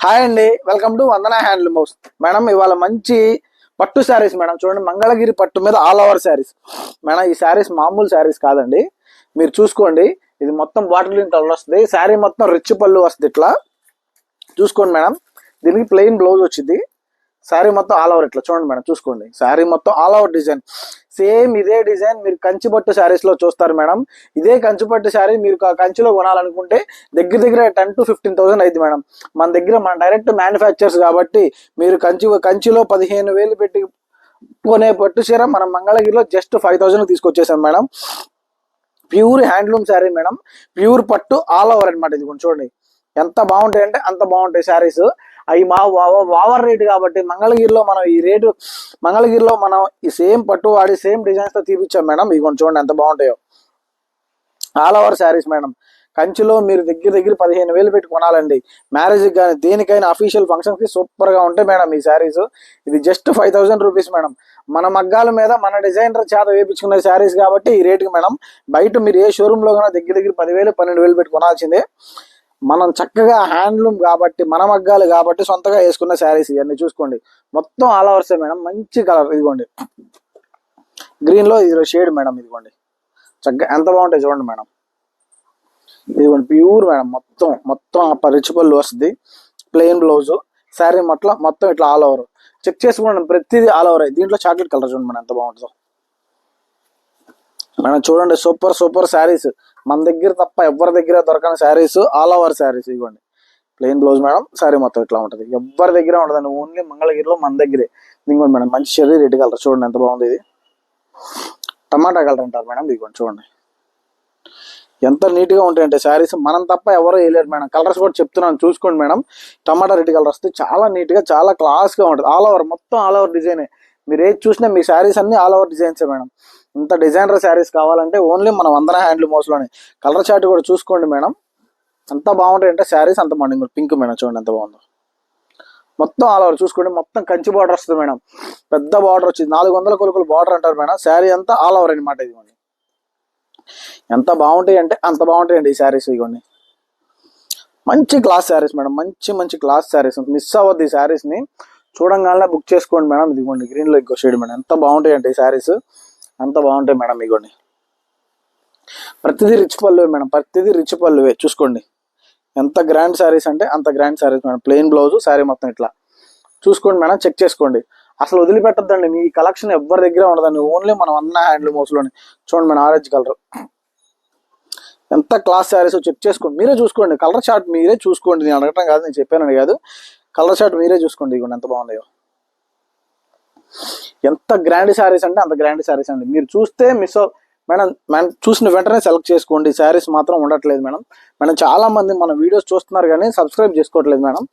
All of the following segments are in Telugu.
హాయ్ అండి, welcome to Vandana handloom house. Madam ఇవాళ మంచి పట్టు శారీస్ మేడం. చూడండి, మంగళగిరి పట్టు మీద ఆల్ ఓవర్ శారీస్ మేడం. ఈ శారీస్ మామూలు శారీస్ కాదండి, మీరు చూసుకోండి. ఇది మొత్తం బాటిల్ గ్రీన్ కలర్ వస్తుంది. శారీ మొత్తం రిచ్ పళ్ళు వస్తుంది. ఇట్లా చూసుకోండి మేడం. దీనికి ప్లెయిన్ బ్లౌజ్ వచ్చింది. శారీ మొత్తం ఆల్ ఓవర్ ఇట్లా చూడండి మేడం. చూసుకోండి, శారీ మొత్తం ఆల్ ఓవర్ డిజైన్. సేమ్ ఇదే డిజైన్ మీరు కంచిపట్టు శారీస్ లో చూస్తారు మేడం. ఇదే కంచిపట్టు శారీ మీరు కంచిలో కొనాలనుకుంటే దగ్గర దగ్గర 10,000 to 15,000 అయింది మేడం. మన డైరెక్ట్ మ్యానుఫ్యాక్చర్స్ కాబట్టి మీరు కంచిలో 15,000 పెట్టి కొనే పట్టు చీర మనం మంగళగిరిలో జస్ట్ 5,000 తీసుకొచ్చేసాం madam. Pure handloom sari madam. Pure pattu all over అనమాట. ఇది చూడండి ఎంత బాగుంటాయి అంటే అంత బాగుంటాయి శారీస్. అవి ఓవర్ రేట్ కాబట్టి మంగళగిరిలో మనం ఈ సేమ్ పట్టు వాడి సేమ్ డిజైన్స్ తో తీపిచ్చాం మేడం. ఇవి చూడండి ఎంత బాగుంటాయో. All over saris madam. కంచిలో మీరు దగ్గర దగ్గర 15,000 పెట్టి కొనాలండి. మ్యారేజ్ కానీ దేనికైనా అఫీషియల్ ఫంక్షన్స్ కి సూపర్ గా ఉంటాయి మేడం ఈ శారీస్. ఇది జస్ట్ 5,000 రూపీస్ మేడం. మన మగ్గాల మీద మన డిజైనర్ చేత వేయించుకునే శారీస్ కాబట్టి ఈ రేటుకి మేడం. బయట మీరు ఏ షోరూమ్ లో కన్నా దగ్గర దగ్గర 10,000 12,000 పెట్టి కొనాల్సిందే. మనం చక్కగా హ్యాండ్లూమ్ కాబట్టి మన మగ్గాలు కాబట్టి సొంతగా వేసుకున్న శారీస్ ఇవన్నీ. చూసుకోండి మొత్తం ఆల్ ఓవర్సే మేడం. మంచి కలర్ ఇదిగోండి, గ్రీన్ లో ఇది షేడ్ మేడం. ఇదిగోండి చక్కగా ఎంత బాగుంటాయి చూడండి మేడం. ఇదిగోండి ప్యూర్ మేడం. మొత్తం రిచ్ పళ్ళు వస్తుంది. Plain blouse. శారీ మొత్తం ఇట్లా ఆల్ ఓవర్. చెక్ చేసుకోండి, ప్రతిదీ ఆల్ ఓవర్. దీంట్లో చాక్లెట్ కలర్ చూడండి మేడం ఎంత బాగుంటుందో మేడం. చూడండి సూపర్ శారీస్. మన దగ్గర తప్ప ఎవరి దగ్గర దొరకని శారీస్, ఆల్ ఓవర్ శారీస్. ఇవ్వండి ప్లెయిన్ బ్లౌజ్ మేడం. శారీ మొత్తం ఇట్లా ఉంటుంది. ఎవరి దగ్గర ఉండదండి, ఓన్లీ మంగళగిరిలో మన దగ్గరే. ఇదిగోండి మేడం మంచి షెర్రీ రెడ్ కలర్ చూడండి ఎంత బాగుంది. ఇది టమాటా కలర్ అంటారు మేడం. ఇదిగోండి చూడండి ఎంత నీట్ గా ఉంటాయంటే శారీస్. మనం తప్ప ఎవరో వేయలేరు మేడం. కలర్స్ కూడా చెప్తున్నాను చూసుకోండి మేడం. టమాటా రెడ్ కలర్ వస్తే చాలా నీట్ గా చాలా క్లాస్ గా ఉంటుంది. ఆల్ ఓవర్ మొత్తం ఆల్ ఓవర్ డిజైన్. మీరు ఏది చూసినా మీ శారీస్ అన్ని ఆల్ ఓవర్ డిజైన్సే మేడం. ఇంత డిజైనర్ శారీస్ కావాలంటే ఓన్లీ మన వందన హ్యాండ్లూమ్ హౌస్ లోనే. కలర్ చార్ట్ కూడా చూసుకోండి మేడం. ఎంత బాగుంటాయి అంటే శారీస్ అంత బాగుంది. పింక్ మేడం చూడండి ఎంత బాగుందో. మొత్తం ఆల్ ఓవర్ చూసుకోండి. మొత్తం కంచి బార్డర్ వస్తుంది మేడం. పెద్ద బార్డర్ వచ్చింది. 400 కొలుకులు బార్డర్ అంటారు మేడం. శారీ అంతా ఆల్ ఓవర్ అనమాట. ఇదిగోండి ఎంత బాగుంటాయి అంటే అంత బాగుంటాయండి ఈ శారీస్. ఇదిగోండి మంచి క్లాస్ శారీస్ మేడం. మంచి క్లాస్ శారీస్. మిస్ అవ్వద్దు ఈ శారీస్ ని. చూడంగానే బుక్ చేసుకోండి మేడం. ఇదిగోండి గ్రీన్ లో ఇంకో షేడ్ మేడం. ఎంత బాగుంటాయి అంటే ఈ శారీస్ అంత బాగుంటాయి మేడం. ఇదిగోండి ప్రతిదీ రిచ్ పళ్ళువే మేడం. ప్రతిదీ రిచ్ పళ్ళువే. చూసుకోండి ఎంత గ్రాండ్ శారీస్ అంటే అంత grand saris madam. Plain blouse. Sari మొత్తం ఇట్లా చూసుకోండి మేడం. చెక్ చేసుకోండి. అసలు వదిలిపెట్టద్దండి. మీ కలెక్షన్ ఎవరి దగ్గర ఉండదండి. ఓన్లీ మనం అన్న హ్యాండ్లూమ్ హౌస్ లోనే. చూడండి మేడం ఆరెంజ్ కలర్ ఎంత క్లాస్ శారీస్. చెక్ చేసుకోండి, మీరే చూసుకోండి. కలర్ చార్ట్ మీరే చూసుకోండి. నేను అడగటం కాదు, నేను చెప్పానని కాదు. కలర్ చార్ట్ మీరే చూసుకోండి. ఇవ్వండి ఎంత బాగున్నాయో. ఎంత గ్రాండ్ శారీస్ అంటే అంత గ్రాండ్ శారీస్ అండి. మీరు చూస్తే మిస్ మేడం. చూసిన వెంటనే సెలెక్ట్ చేసుకోండి. శారీస్ మాత్రం ఉండట్లేదు మేడం. చాలా మంది మన వీడియోస్ చూస్తున్నారు కానీ సబ్స్క్రైబ్ చేసుకోవట్లేదు మేడం.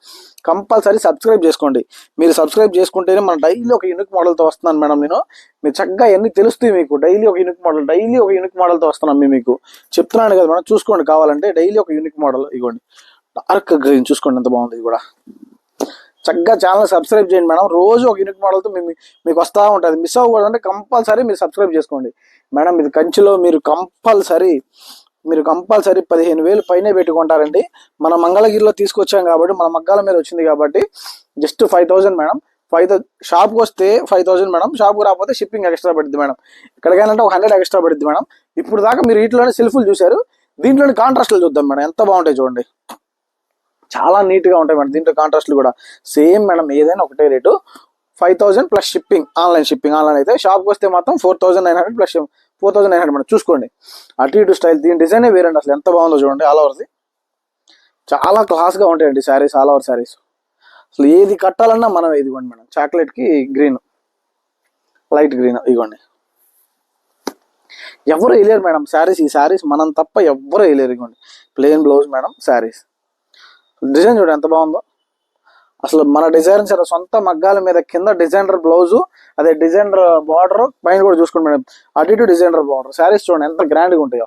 కంపల్సరీ సబ్స్క్రైబ్ చేసుకోండి. మీరు సబ్స్క్రైబ్ చేసుకుంటేనే మన డైలీ ఒక యూనిక్ మోడల్తో వస్తున్నాను మేడం. మీరు చక్కగా ఎన్ని తెలుస్తాయి మీకు. డైలీ ఒక యూనిక్ మోడల్తో వస్తున్నాం. మీకు చెప్తున్నాను కదా మేడం. చూసుకోండి కావాలంటే డైలీ ఒక యూనిక్ మోడల్. ఇవ్వండి డార్క్ గ్రీన్ చూసుకోండి ఎంత బాగుంది. ఇది కూడా చక్కగా ఛానల్ సబ్స్క్రైబ్ చేయండి మేడం. రోజు ఒక యూనిక్ మోడల్తో మీకు వస్తూ ఉంటుంది. మిస్ అవ్వకూడదంటే కంపల్సరీ మీరు సబ్స్క్రైబ్ చేసుకోండి మేడం. ఇది కంచిలో మీరు కంపల్సరీ 15,000 పైనే పెట్టుకుంటారండి. మన మంగళగిరిలో తీసుకొచ్చాం కాబట్టి మన మగ్గాల మీద వచ్చింది కాబట్టి జస్ట్ 5,000 మేడం. 5,000 షాప్కి వస్తే 5,000 మేడం. షాప్కి రాకపోతే షిప్పింగ్ ఎక్స్ట్రా పడుతుంది మేడం. ఎక్కడికైనా ఒక 100 ఎక్స్ట్రా పడుతుంది మేడం. ఇప్పుడు దాకా మీరు వీటిలోనే సెల్ఫ్లు చూశారు. దీంట్లోని కాంట్రాస్ట్లు చూద్దాం మేడం. ఎంత బాగుంటాయి చూడండి. చాలా నీట్ గా ఉంటాయి మేడం. దీంట్లో కాంట్రాస్ట్లు కూడా సేమ్ మేడం. ఏదైనా ఒకటే రేటు. 5,000 plus shipping. ఆన్లైన్ అయితే. షాప్కి వస్తే మాత్రం 4,900 ప్లస్ 4,900 మేడం. చూసుకోండి అటు ఇటు స్టైల్. దీని డిజైనే వేరండి. అసలు ఎంత బాగుందో చూడండి. ఆల్ ఓవర్ది చాలా క్లాస్ గా ఉంటాయండి శారీస్. ఆల్ ఓవర్ శారీస్ అసలు ఏది కట్టాలన్నా మనం. ఇదిగోండి మేడం చాక్లెట్ కి గ్రీన్, లైట్ గ్రీన్. ఇదిగోండి ఎవరు వేయలేరు మేడం శారీస్. ఈ శారీస్ మనం తప్ప ఎవరు వేయలేరు. ఇదిగోండి plain blouse madam. Saris design చూడండి ఎంత బాగుందో. అసలు మన డిజైనర్స్ సొంత మగ్గాల మీద కింద డిజైనర్ బ్లౌజు, అదే డిజైనర్ బార్డర్, పైన కూడా చూసుకోండి మేడం అటు ఇటు డిజైనర్ బార్డర్. శారీస్ చూడండి ఎంత గ్రాండ్గా ఉంటాయో.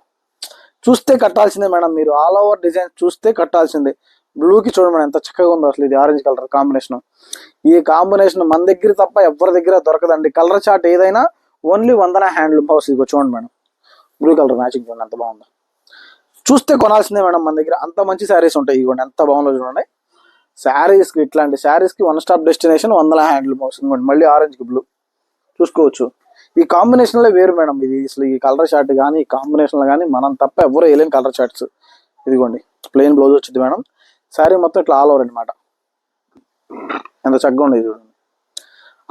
చూస్తే కట్టాల్సిందే మేడం. మీరు ఆల్ ఓవర్ డిజైన్ చూస్తే కట్టాల్సిందే. బ్లూకి చూడండి మేడం ఎంత చక్కగా ఉందో. అసలు ఇది ఆరెంజ్ కలర్ కాంబినేషన్. ఈ కాంబినేషన్ మన దగ్గర తప్ప ఎవరి దగ్గర దొరకదండి. కలర్ చార్ట్ ఏదైనా ఓన్లీ వందన హ్యాండ్లూమ్ హౌస్. ఇదిగో చూడండి మేడం బ్లూ కలర్ మ్యాచింగ్ చూడండి ఎంత బాగుందో. చూస్తే కొనాల్సిందే మేడం. మన దగ్గర అంత మంచి శారీస్ ఉంటాయి. ఇవ్వండి ఎంత బాగుందో చూడండి. శారీస్కి ఇట్లాంటి శారీస్కి వన్ స్టాప్ డెస్టినేషన్ వందల హ్యాండ్లూమ్ హౌస్. ఇంకోండి మళ్ళీ ఆరెంజ్కి బ్లూ చూసుకోవచ్చు. ఈ కాంబినేషన్లో వేరు మేడం. ఇది అసలు ఈ కలర్ షార్ట్ కానీ ఈ కాంబినేషన్లో కానీ మనం తప్ప ఎవరు వేయలేని కలర్ షార్ట్స్. ఇదిగోండి ప్లెయిన్ బ్లౌజ్ వచ్చింది మేడం. శారీ మొత్తం ఇట్లా ఆల్ ఓవర్ అనమాట. ఎంత చక్కగా ఉండేది చూడండి.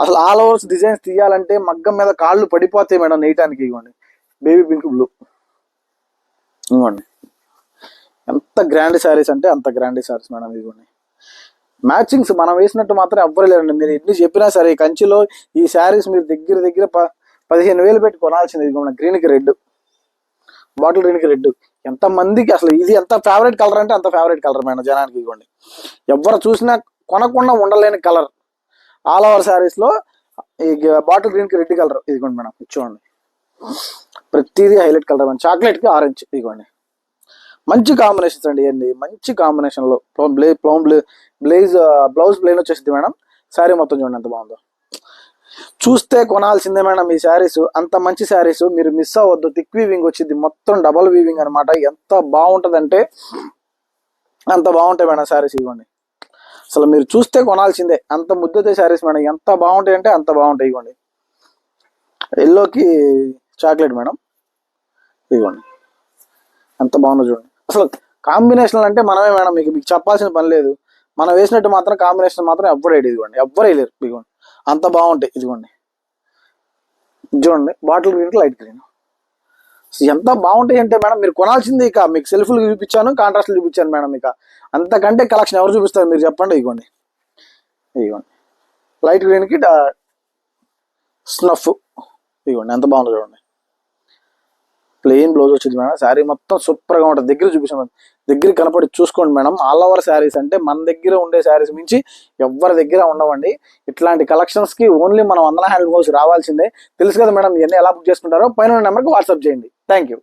అసలు ఆల్ ఓవర్స్ డిజైన్స్ తీయాలంటే మగ్గం మీద కాళ్ళు పడిపోతాయి మేడం నేయటానికి. ఇవ్వండి బేబీ పింక్ బ్లూ. ఇవ్వండి ఎంత గ్రాండ్ శారీస్ అంటే అంత గ్రాండ్ శారీస్ మేడం. ఇదిగోండి మ్యాచింగ్స్ మనం వేసినట్టు మాత్రం ఎవ్వరు లేరండి. మీరు ఎన్ని చెప్పినా సరే కంచిలో ఈ శారీస్ మీరు దగ్గర 15,000 పెట్టి కొనాల్సింది. ఇదిగోండి గ్రీన్కి రెడ్, బాటిల్ గ్రీన్కి రెడ్. ఎంత మందికి అసలు ఇది ఎంత ఫేవరెట్ కలర్ అంటే అంత ఫేవరెట్ కలర్ మేడం జనానికి. ఇదిగోండి ఎవరు చూసినా కొనకుండా ఉండలేని కలర్ ఆల్ ఓవర్ శారీస్ లో ఈ బాటిల్ గ్రీన్ కి రెడ్ కలర్. ఇదిగోండి మేడం చూడండి ప్రతిదీ హైలైట్ కలర్ మేడం. చాక్లెట్ కి ఆరెంజ్. ఇదిగోండి మంచి కాంబినేషన్స్ అండి. ఇవన్నీ మంచి కాంబినేషన్ లో బ్లౌజ్ ప్లెయిన్ వచ్చేసింది మేడం. శారీ మొత్తం చూడండి ఎంత బాగుందో. చూస్తే కొనాల్సిందే మేడం ఈ శారీస్. అంత మంచి శారీస్ మీరు మిస్ అవ్వద్దు. థిక్ వీవింగ్ వచ్చింది మొత్తం డబల్ వీవింగ్ అనమాట. ఎంత బాగుంటది అంటే అంత బాగుంటాయి మేడం శారీస్. ఇదిగోండి అసలు మీరు చూస్తే కొనాల్సిందే అంత ముద్దతే శారీస్ మేడం. ఎంత బాగుంటాయి అంటే అంత బాగుంటాయి. ఇదిగోండి ఎల్లోకి చాక్లెట్ మేడం. ఇదిగోండి ఎంత బాగుందో చూడండి. అసలు కాంబినేషన్ అంటే మనమే మేడం. మీకు చెప్పాల్సిన పని లేదు. మనం వేసినట్టు మాత్రం కాంబినేషన్ మాత్రం ఎవ్వరు వేయడు. ఇదిగోండి ఎవ్వరు వేయలేరు. ఇదిగోండి అంత బాగుంటాయి. ఇదిగోండి చూడండి బాటిల్ గ్రీన్ లైట్ గ్రీన్. ఎంత బాగుంటాయి అంటే మేడం మీరు కొనాల్సింది. ఇక మీకు సెల్ఫ్లు చూపించాను, కాంట్రాస్ట్లు చూపించాను మేడం. ఇక అంతకంటే కలెక్షన్ ఎవరు చూపిస్తారు మీరు చెప్పండి. ఇదిగోండి ఇదిగోండి లైట్ గ్రీన్కి స్నఫ్. ఇదిగోండి ఎంత బాగుందో చూడండి. ప్లెయిన్ బ్లౌజ్ వచ్చింది మేడం. శారీ మొత్తం సూపర్గా ఉంటుంది. దగ్గర చూపించాను, దగ్గర కనపడి చూసుకోండి మేడం. ఆల్ ఓవర్ శారీస్ అంటే మన దగ్గర ఉండే శారీస్ మించి ఎవరి దగ్గర ఉండవండి. ఇట్లాంటి కలెక్షన్స్కి ఓన్లీ మనం వందన హ్యాండ్లూమ్ హౌస్ రావాల్సిందే. తెలుసు కదా మేడం. ఇవన్నీ ఎలా బుక్ చేసుకుంటారో పైన నెంబర్కి వాట్సాప్ చేయండి. Thank you.